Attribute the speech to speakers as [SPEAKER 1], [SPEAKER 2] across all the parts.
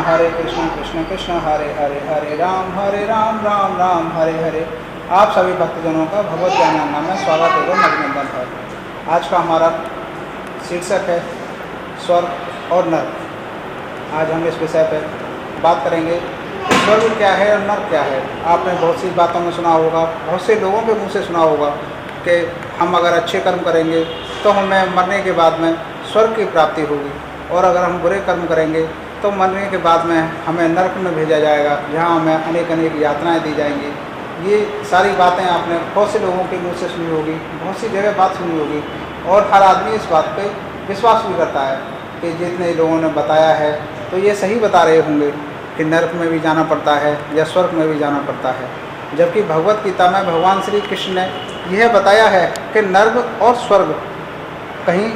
[SPEAKER 1] हरे कृष्ण कृष्ण कृष्ण हरे हरे, हरे राम राम राम हरे हरे। आप सभी भक्तजनों का भगवत ज्ञानानंद में स्वागत एवं अभिनंदन है। आज का हमारा शीर्षक है स्वर्ग और नर्क। आज हम इस विषय पर बात करेंगे कि स्वर्ग क्या है और नर्क क्या है। आपने बहुत सी बातों में सुना होगा, बहुत से लोगों के मुंह से सुना होगा कि हम अगर अच्छे कर्म करेंगे तो हमें मरने के बाद में स्वर्ग की प्राप्ति होगी, और अगर हम बुरे कर्म करेंगे तो मरने के बाद में हमें नर्क में भेजा जाएगा, जहाँ हमें अनेक अनेक यातनाएँ दी जाएंगी। ये सारी बातें आपने बहुत से लोगों के मुंह से सुनी होगी, बहुत सी जगह बात सुनी होगी, और हर आदमी इस बात पे विश्वास भी करता है कि जितने लोगों ने बताया है तो ये सही बता रहे होंगे कि नर्क में भी जाना पड़ता है या स्वर्ग में भी जाना पड़ता है। जबकि भगवत गीता में भगवान श्री कृष्ण ने यह बताया है कि नर्क और स्वर्ग कहीं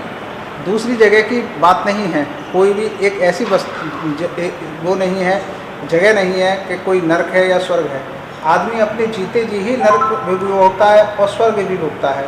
[SPEAKER 1] दूसरी जगह की बात नहीं है। कोई भी एक ऐसी वो नहीं है, जगह नहीं है कि कोई नर्क है या स्वर्ग है। आदमी अपने जीते जी ही नर्क भी भोगता है और स्वर्ग भी भोगता है।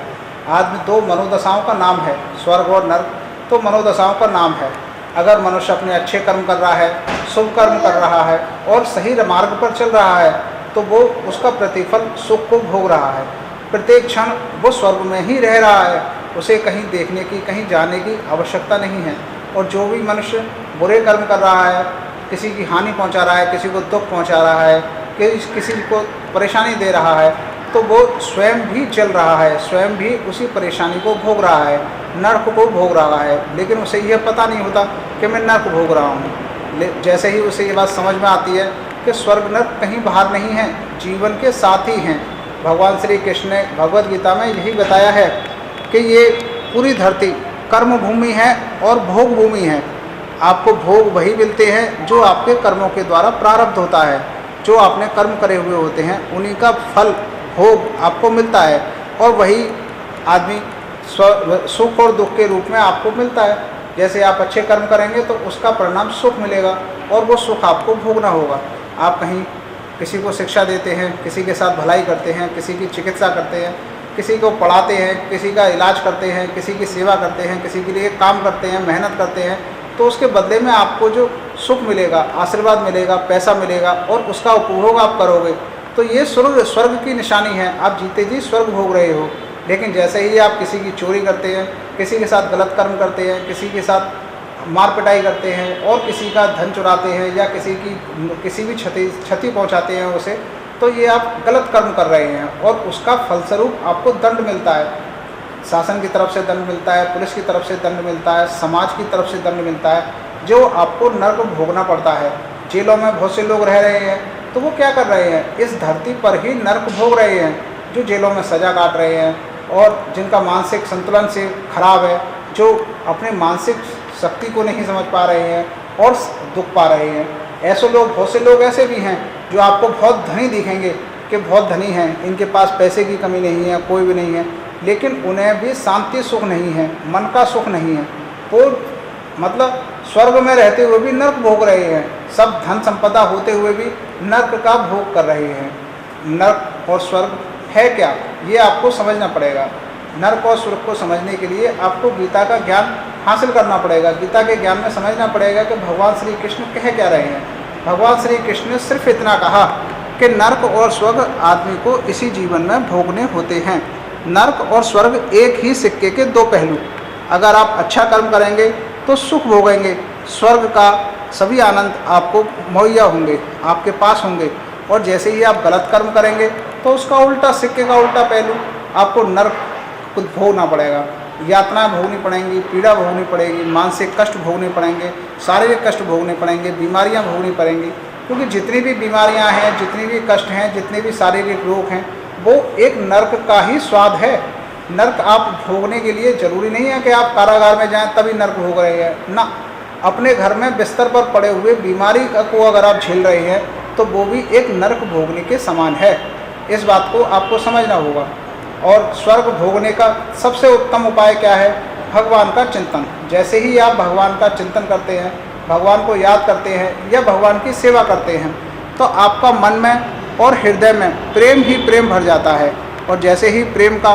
[SPEAKER 1] आदमी दो मनोदशाओं का नाम है, स्वर्ग और नर्क तो मनोदशाओं का नाम है। अगर मनुष्य अपने अच्छे कर्म कर रहा है, शुभ कर्म कर रहा है और सही मार्ग पर चल रहा है तो वो उसका प्रतिफल सुख को भोग रहा है। प्रत्येक क्षण वो स्वर्ग में ही रह रहा है, उसे कहीं देखने की, कहीं जाने की आवश्यकता नहीं है। और जो भी मनुष्य बुरे कर्म कर रहा है, किसी की हानि पहुंचा रहा है, किसी को दुख पहुंचा रहा है, किसी को परेशानी दे रहा है, तो वो स्वयं भी चल रहा है, स्वयं भी उसी परेशानी को भोग रहा है, नर्क को भोग रहा है। लेकिन उसे यह पता नहीं होता कि मैं नर्क भोग रहा हूँ। जैसे ही उसे ये बात समझ में आती है कि स्वर्ग नर्क कहीं बाहर नहीं है, जीवन के साथ ही हैं। भगवान श्री कृष्ण ने भगवद गीता में यही बताया है कि ये पूरी धरती कर्म भूमि है और भोग भूमि है। आपको भोग वही मिलते हैं जो आपके कर्मों के द्वारा प्रारब्ध होता है। जो आपने कर्म करे हुए होते हैं उन्हीं का फल भोग आपको मिलता है, और वही आदमी सुख और दुख के रूप में आपको मिलता है। जैसे आप अच्छे कर्म करेंगे तो उसका परिणाम सुख मिलेगा और वो सुख आपको भोगना होगा। आप कहीं किसी को शिक्षा देते हैं, किसी के साथ भलाई करते हैं, किसी की चिकित्सा करते हैं, किसी को पढ़ाते हैं, किसी का इलाज करते हैं, किसी की सेवा करते हैं, किसी के लिए काम करते हैं, मेहनत करते हैं, तो उसके बदले में आपको जो सुख मिलेगा, आशीर्वाद मिलेगा, पैसा मिलेगा और उसका उपभोग आप करोगे, तो ये स्वर्ग की निशानी है। आप जीते जी स्वर्ग भोग रहे हो। लेकिन जैसे ही आप किसी की चोरी करते हैं, किसी के साथ गलत कर्म करते हैं, किसी के साथ मार पिटाई करते हैं और किसी का धन चुराते हैं या किसी भी क्षति पहुंचाते हैं उसे, तो ये आप गलत कर्म कर रहे हैं और उसका फलस्वरूप आपको दंड मिलता है। शासन की तरफ से दंड मिलता है, पुलिस की तरफ से दंड मिलता है, समाज की तरफ से दंड मिलता है, जो आपको नर्क भोगना पड़ता है। जेलों में बहुत से लोग रह रहे हैं तो वो क्या कर रहे हैं, इस धरती पर ही नर्क भोग रहे हैं। जो जेलों में सज़ा काट रहे हैं और जिनका मानसिक संतुलन से खराब है, जो अपने मानसिक शक्ति को नहीं समझ पा रहे हैं और दुख पा रहे हैं, ऐसे लोग, बहुत से लोग ऐसे भी हैं जो आपको बहुत धनी दिखेंगे कि बहुत धनी हैं, इनके पास पैसे की कमी नहीं है, कोई भी नहीं है, लेकिन उन्हें भी शांति सुख नहीं है, मन का सुख नहीं है। वो मतलब स्वर्ग में रहते हुए भी नर्क भोग रहे हैं, सब धन संपदा होते हुए भी नर्क का भोग कर रहे हैं। नर्क और स्वर्ग है क्या, ये आपको समझना पड़ेगा। नर्क और स्वर्ग को समझने के लिए आपको गीता का ज्ञान हासिल करना पड़ेगा। गीता के ज्ञान में समझना पड़ेगा कि भगवान श्री कृष्ण कह क्या रहे हैं। भगवान श्री कृष्ण ने सिर्फ इतना कहा कि नर्क और स्वर्ग आदमी को इसी जीवन में भोगने होते हैं। नर्क और स्वर्ग एक ही सिक्के के दो पहलू। अगर आप अच्छा कर्म करेंगे तो सुख भोगेंगे, स्वर्ग का सभी आनंद आपको मुहैया होंगे, आपके पास होंगे। और जैसे ही आप गलत कर्म करेंगे तो उसका उल्टा, सिक्के का उल्टा पहलू, आपको नर्क खुद भोगना पड़ेगा, यातनाएं भोगनी पड़ेंगी, पीड़ा भोगनी पड़ेगी, मानसिक कष्ट भोगने पड़ेंगे, शारीरिक कष्ट भोगने पड़ेंगे, बीमारियां भोगनी पड़ेंगी। क्योंकि जितनी भी बीमारियां हैं, जितनी भी कष्ट हैं, जितने भी शारीरिक रोग हैं, वो एक नर्क का ही स्वाद है। नर्क आप भोगने के लिए जरूरी नहीं है कि आप कारागार में जाएं तभी नर्क भोग रहे हैं ना। अपने घर में बिस्तर पर पड़े हुए बीमारी को अगर आप झेल रहे हैं तो वो भी एक नर्क भोगने के समान है। इस बात को आपको समझना होगा। और स्वर्ग भोगने का सबसे उत्तम उपाय क्या है? भगवान का चिंतन। जैसे ही आप भगवान का चिंतन करते हैं, भगवान को याद करते हैं या भगवान की सेवा करते हैं, तो आपका मन में और हृदय में प्रेम ही प्रेम भर जाता है। और जैसे ही प्रेम का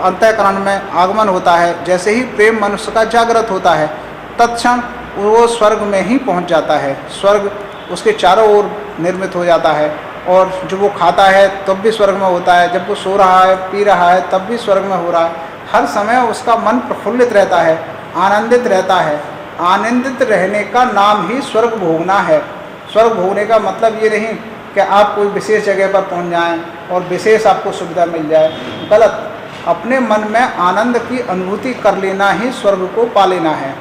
[SPEAKER 1] अंतःकरण में आगमन होता है, जैसे ही प्रेम मनुष्य का जागृत होता है, तत्क्षण वो स्वर्ग में ही पहुंच जाता है। स्वर्ग उसके चारों ओर निर्मित हो जाता है, और जब वो खाता है तब भी स्वर्ग में होता है, जब वो सो रहा है पी रहा है तब भी स्वर्ग में हो रहा है। हर समय उसका मन प्रफुल्लित रहता है, आनंदित रहता है। आनंदित रहने का नाम ही स्वर्ग भोगना है। स्वर्ग भोगने का मतलब ये नहीं कि आप कोई विशेष जगह पर पहुंच जाएं और विशेष आपको सुविधा मिल जाए, गलत। अपने मन में आनंद की अनुभूति कर लेना ही स्वर्ग को पा लेना है।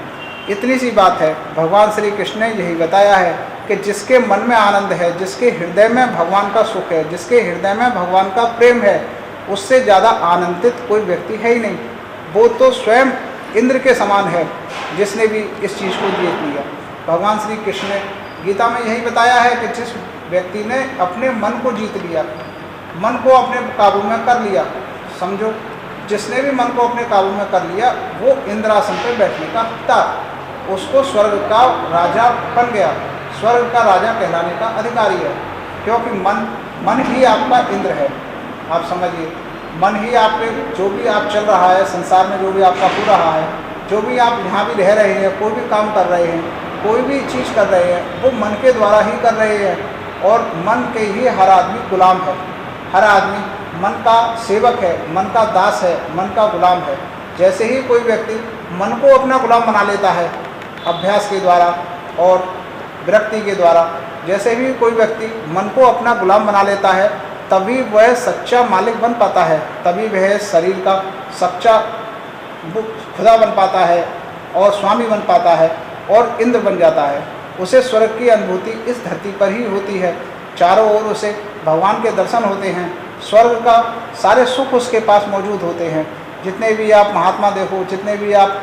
[SPEAKER 1] इतनी सी बात है। भगवान श्री कृष्ण ने यही बताया है कि जिसके मन में आनंद है, जिसके हृदय में भगवान का सुख है, जिसके हृदय में भगवान का प्रेम है, उससे ज़्यादा आनंदित कोई व्यक्ति है ही नहीं। वो तो स्वयं इंद्र के समान है जिसने भी इस चीज़ को जीत लिया। भगवान श्री कृष्ण ने गीता में यही बताया है कि जिस व्यक्ति ने अपने मन को जीत लिया, मन को अपने काबू में कर लिया, समझो जिसने भी मन को अपने काबू में कर लिया वो इंद्रासन पर बैठने का हकदार, उसको स्वर्ग का राजा बन गया, स्वर्ग का राजा कहलाने का अधिकारी है। क्योंकि मन ही आपका इंद्र है। आप समझिए, मन ही आपके जो भी आप चल रहा है संसार में, जो भी आपका हो रहा है, जो भी आप यहाँ भी रह रहे हैं, कोई भी काम कर रहे हैं, कोई भी चीज़ कर रहे हैं, वो मन के द्वारा ही कर रहे हैं। और मन के ही हर आदमी गुलाम है। हर आदमी मन का सेवक है, मन का दास है, मन का गुलाम है। जैसे ही कोई व्यक्ति मन को अपना गुलाम बना लेता है अभ्यास के द्वारा और विरक्ति के द्वारा, जैसे ही कोई व्यक्ति मन को अपना गुलाम बना लेता है तभी वह सच्चा मालिक बन पाता है, तभी वह शरीर का सच्चा खुदा बन पाता है और स्वामी बन पाता है और इंद्र बन जाता है। उसे स्वर्ग की अनुभूति इस धरती पर ही होती है। चारों ओर उसे भगवान के दर्शन होते हैं, स्वर्ग का सारे सुख उसके पास मौजूद होते हैं। जितने भी आप महात्मा देखो, जितने भी आप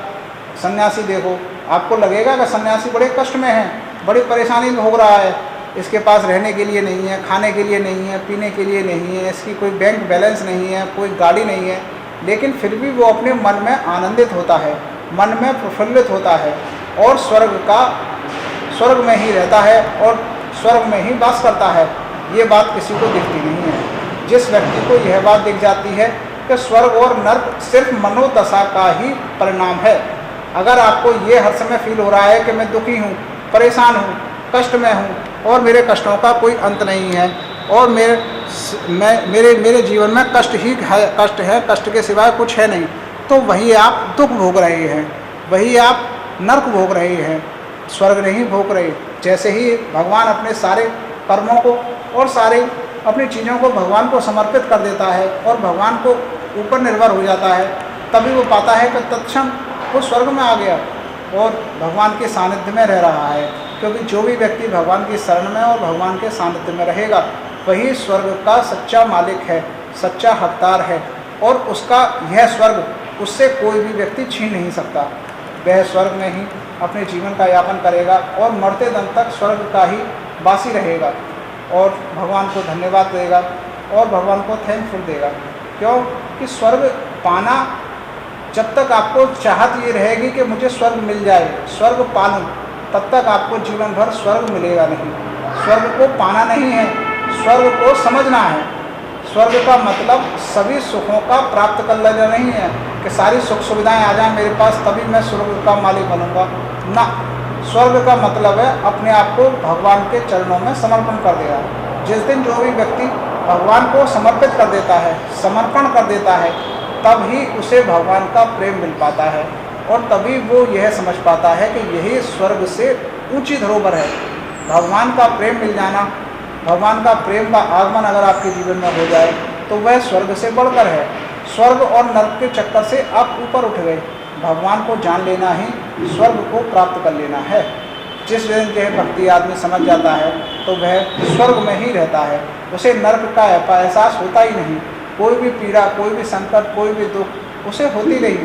[SPEAKER 1] सन्यासी देखो, आपको लगेगा कि सन्यासी बड़े कष्ट में है, बड़ी परेशानी में हो रहा है, इसके पास रहने के लिए नहीं है, खाने के लिए नहीं है, पीने के लिए नहीं है, इसकी कोई बैंक बैलेंस नहीं है, कोई गाड़ी नहीं है, लेकिन फिर भी वो अपने मन में आनंदित होता है, मन में प्रफुल्लित होता है और स्वर्ग में ही रहता है और स्वर्ग में ही वास करता है। ये बात किसी को दिखती नहीं है। जिस व्यक्ति को यह बात दिख जाती है कि स्वर्ग और नर्क सिर्फ मनोदशा का ही परिणाम है। अगर आपको ये हर समय फील हो रहा है कि मैं दुखी हूँ, परेशान हूँ, कष्ट में हूँ और मेरे कष्टों का कोई अंत नहीं है और मेरे जीवन में कष्ट है, कष्ट के सिवाय कुछ है नहीं, तो वही आप दुख भोग रहे हैं, वही आप नर्क भोग रहे हैं, स्वर्ग नहीं भोग रहे। जैसे ही भगवान अपने सारे कर्मों को और सारे अपनी चीज़ों को भगवान को समर्पित कर देता है और भगवान को ऊपर निर्भर हो जाता है, तभी वो पाता है कि तत्क्षण वो स्वर्ग में आ गया और भगवान के सानिध्य में रह रहा है। क्योंकि जो भी व्यक्ति भगवान की शरण में और भगवान के सानिध्य में रहेगा वही स्वर्ग का सच्चा मालिक है, सच्चा हकदार है और उसका यह स्वर्ग उससे कोई भी व्यक्ति छीन नहीं सकता। वह स्वर्ग में ही अपने जीवन का यापन करेगा और मरते दम तक स्वर्ग का ही वासी रहेगा और भगवान को धन्यवाद देगा और भगवान को थैंकफुल देगा। क्यों कि स्वर्ग पाना, जब तक आपको चाहत ये रहेगी कि मुझे स्वर्ग मिल जाए, स्वर्ग पालूं, तब तक आपको जीवन भर स्वर्ग मिलेगा नहीं। स्वर्ग को पाना नहीं है, स्वर्ग को समझना है। स्वर्ग का मतलब सभी सुखों का प्राप्त कर लेना नहीं है कि सारी सुख सुविधाएं आ जाएं मेरे पास तभी मैं स्वर्ग का मालिक बनूंगा ना। स्वर्ग का मतलब है अपने आप को भगवान के चरणों में समर्पण कर देगा। जिस दिन जो भी व्यक्ति भगवान को समर्पित कर देता है, समर्पण कर देता है, तब ही उसे भगवान का प्रेम मिल पाता है और तभी वो यह समझ पाता है कि यही स्वर्ग से ऊंची धरोहर है। भगवान का प्रेम मिल जाना, भगवान का प्रेम का आगमन अगर आपके जीवन में हो जाए तो वह स्वर्ग से बढ़कर है। स्वर्ग और नर्क के चक्कर से आप ऊपर उठ गए। भगवान को जान लेना ही स्वर्ग को प्राप्त कर लेना है। जिस दिन यह भक्ति आदमी समझ जाता है तो वह स्वर्ग में ही रहता है, उसे नर्क का एहसास होता ही नहीं। कोई भी पीड़ा, कोई भी संकट, कोई भी दुख उसे होती नहीं,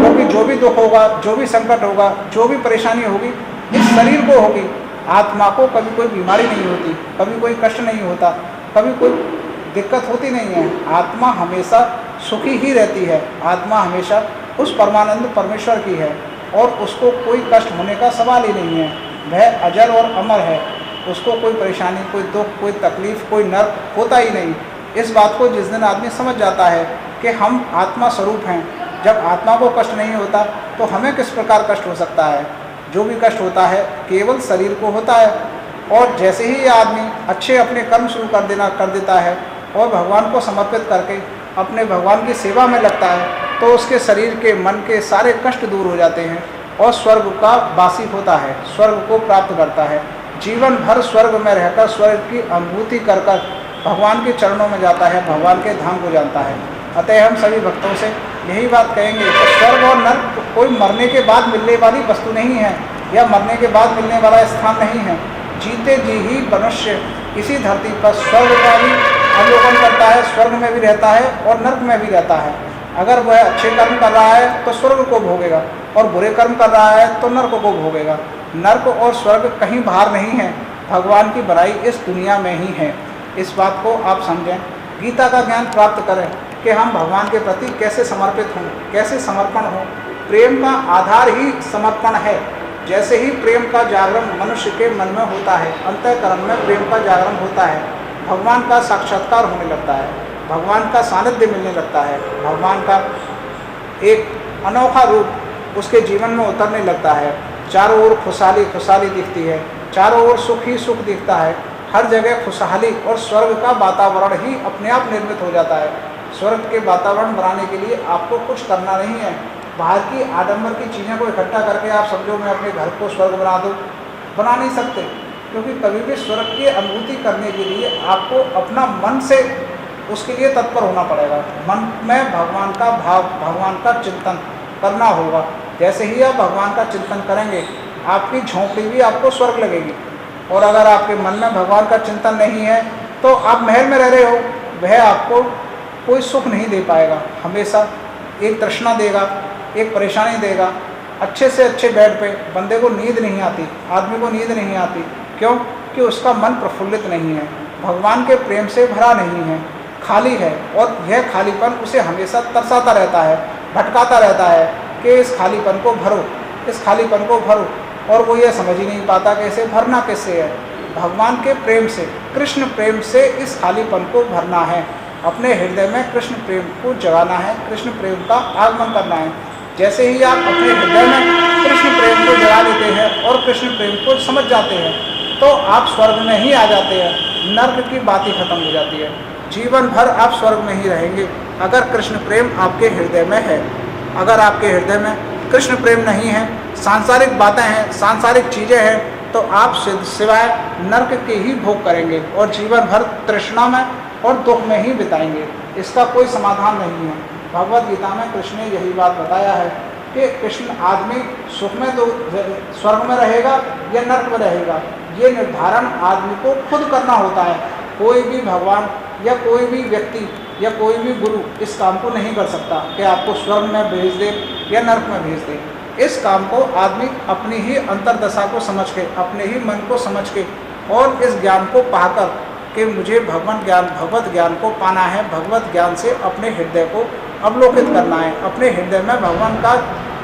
[SPEAKER 1] क्योंकि जो भी दुख होगा, जो भी संकट होगा, जो भी परेशानी होगी इस शरीर को होगी। आत्मा को कभी कोई बीमारी नहीं होती, कभी कोई कष्ट नहीं होता, कभी कोई दिक्कत होती नहीं है। आत्मा हमेशा सुखी ही रहती है। आत्मा हमेशा उस परमानंद परमेश्वर की है और उसको कोई कष्ट होने का सवाल ही नहीं है। वह अजर और अमर है, उसको कोई परेशानी, कोई दुख, कोई तकलीफ, कोई नर्क होता ही नहीं। इस बात को जिस दिन आदमी समझ जाता है कि हम आत्मा स्वरूप हैं, जब आत्मा को कष्ट नहीं होता तो हमें किस प्रकार कष्ट हो सकता है। जो भी कष्ट होता है केवल शरीर को होता है। और जैसे ही ये आदमी अच्छे अपने कर्म शुरू कर देता है और भगवान को समर्पित करके अपने भगवान की सेवा में लगता है, तो उसके शरीर के मन के सारे कष्ट दूर हो जाते हैं और स्वर्ग का वासी होता है, स्वर्ग को प्राप्त करता है। जीवन भर स्वर्ग में रहकर स्वर्ग की अनुभूति कर भगवान के चरणों में जाता है, भगवान के धाम को जानता है। अतः हम सभी भक्तों से यही बात कहेंगे कि स्वर्ग और नर्क कोई मरने के बाद मिलने वाली वस्तु नहीं है या मरने के बाद मिलने वाला स्थान नहीं है। जीते जी ही मनुष्य इसी धरती पर स्वर्ग का भी अवलोकन करता है, स्वर्ग में भी रहता है और नर्क में भी रहता है। अगर वह अच्छे कर्म कर रहा है तो स्वर्ग को भोगेगा और बुरे कर्म कर रहा है तो नर्क को भोगेगा। नर्क और स्वर्ग कहीं बाहर नहीं है, भगवान की बनाई इस दुनिया में ही है। इस बात को आप समझें, गीता का ज्ञान प्राप्त करें कि हम भगवान के प्रति कैसे समर्पित हों, कैसे समर्पण हों। प्रेम का आधार ही समर्पण है। जैसे ही प्रेम का जागरण मनुष्य के मन में होता है, अंतःकरण में प्रेम का जागरण होता है, भगवान का साक्षात्कार होने लगता है, भगवान का सानिध्य मिलने लगता है, भगवान का एक अनोखा रूप उसके जीवन में उतरने लगता है। चारों ओर खुशहाली खुशहाली दिखती है, चारों ओर सुख ही सुख दिखता है, हर जगह खुशहाली और स्वर्ग का वातावरण ही अपने आप निर्मित हो जाता है। स्वर्ग के वातावरण बनाने के लिए आपको कुछ करना नहीं है। बाहर की आडंबर की चीज़ों को इकट्ठा करके आप समझो मैं अपने घर को स्वर्ग बना दूँ, बना नहीं सकते, क्योंकि कभी भी स्वर्ग की अनुभूति करने के लिए आपको अपना मन से उसके लिए तत्पर होना पड़ेगा। मन में भगवान का भाव, भगवान का चिंतन करना होगा। जैसे ही आप भगवान का चिंतन करेंगे, आपकी झोंपड़ी भी आपको स्वर्ग लगेगी। और अगर आपके मन में भगवान का चिंतन नहीं है तो आप महल में रह रहे हो, वह आपको कोई सुख नहीं दे पाएगा, हमेशा एक तृष्णा देगा, एक परेशानी देगा। अच्छे से अच्छे बेड पे बंदे को नींद नहीं आती, आदमी को नींद नहीं आती। क्यों? कि उसका मन प्रफुल्लित नहीं है, भगवान के प्रेम से भरा नहीं है, खाली है। और यह खालीपन उसे हमेशा तरसाता रहता है, भटकाता रहता है कि इस खालीपन को भरो, इस खालीपन को भरो। और वो ये समझ ही नहीं पाता कि इसे भरना कैसे है। भगवान के प्रेम से, कृष्ण प्रेम से इस खालीपन को भरना है। अपने हृदय में कृष्ण प्रेम को जगाना है, कृष्ण प्रेम का आगमन करना है। जैसे ही आप अपने हृदय में कृष्ण प्रेम को जगा लेते हैं और कृष्ण प्रेम को समझ जाते हैं, तो आप स्वर्ग में ही आ जाते हैं, नर्क की बात ही खत्म हो जाती है। जीवन भर आप स्वर्ग में ही रहेंगे अगर कृष्ण प्रेम आपके हृदय में है। अगर आपके हृदय में कृष्ण प्रेम नहीं है, सांसारिक बातें हैं, सांसारिक चीज़ें हैं, तो आप सिवाय नर्क के ही भोग करेंगे और जीवन भर तृष्णा में और दुख में ही बिताएंगे। इसका कोई समाधान नहीं है। भगवद गीता में कृष्ण ने यही बात बताया है कि कृष्ण आदमी सुख में तो स्वर्ग में रहेगा या नर्क में रहेगा, ये निर्धारण आदमी को खुद करना होता है। कोई भी भगवान या कोई भी व्यक्ति या कोई भी गुरु इस काम को नहीं कर सकता कि आपको स्वर्ग में भेज दे या नर्क में भेज दे। इस काम को आदमी अपनी ही अंतर्दशा को समझ के, अपने ही मन को समझ के और इस ज्ञान को पाकर कि मुझे भगवत ज्ञान को पाना है, भगवत ज्ञान से अपने हृदय को अवलोकित करना है, अपने हृदय में भगवान का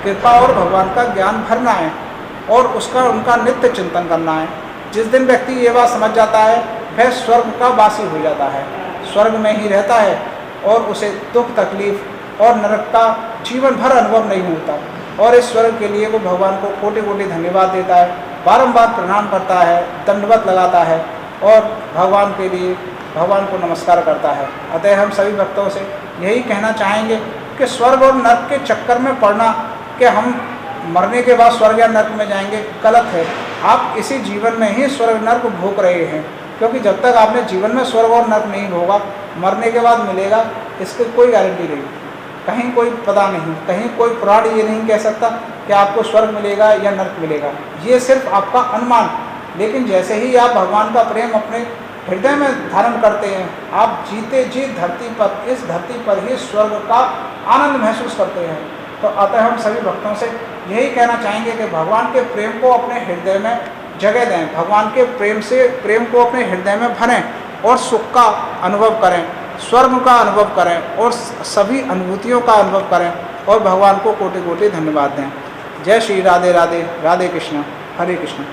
[SPEAKER 1] कृपा और भगवान का ज्ञान भरना है और उनका नित्य चिंतन करना है। जिस दिन व्यक्ति ये बात समझ जाता है, वह स्वर्ग का वासी हो जाता है, स्वर्ग में ही रहता है और उसे दुख तकलीफ और नरक का जीवन भर अनुभव नहीं होता। और इस स्वर्ग के लिए वो भगवान को कोटि कोटि धन्यवाद देता है, बारंबार प्रणाम करता है, दंडवत लगाता है और भगवान के लिए भगवान को नमस्कार करता है। अतः हम सभी भक्तों से यही कहना चाहेंगे कि स्वर्ग और नर्क के चक्कर में पड़ना कि हम मरने के बाद स्वर्ग या नर्क में जाएंगे, गलत है। आप इसी जीवन में ही स्वर्ग नर्क भोग रहे हैं, क्योंकि जब तक आपने जीवन में स्वर्ग और नर्क नहीं भोगा, मरने के बाद मिलेगा इसकी कोई गारंटी नहीं, कहीं कोई पता नहीं, कहीं कोई पुराण ये नहीं कह सकता कि आपको स्वर्ग मिलेगा या नर्क मिलेगा, ये सिर्फ आपका अनुमान। लेकिन जैसे ही आप भगवान का प्रेम अपने हृदय में धारण करते हैं, आप जीते जी धरती पर, इस धरती पर ही स्वर्ग का आनंद महसूस करते हैं। तो अतः हम सभी भक्तों से यही कहना चाहेंगे कि भगवान के प्रेम को अपने हृदय में जगह दें, भगवान के प्रेम को अपने हृदय में भरें और सुख का अनुभव करें, स्वर्ग का अनुभव करें और सभी अनुभूतियों का अनुभव करें और भगवान को कोटि कोटि धन्यवाद दें। जय श्री राधे राधे, राधे कृष्ण, हरे कृष्ण।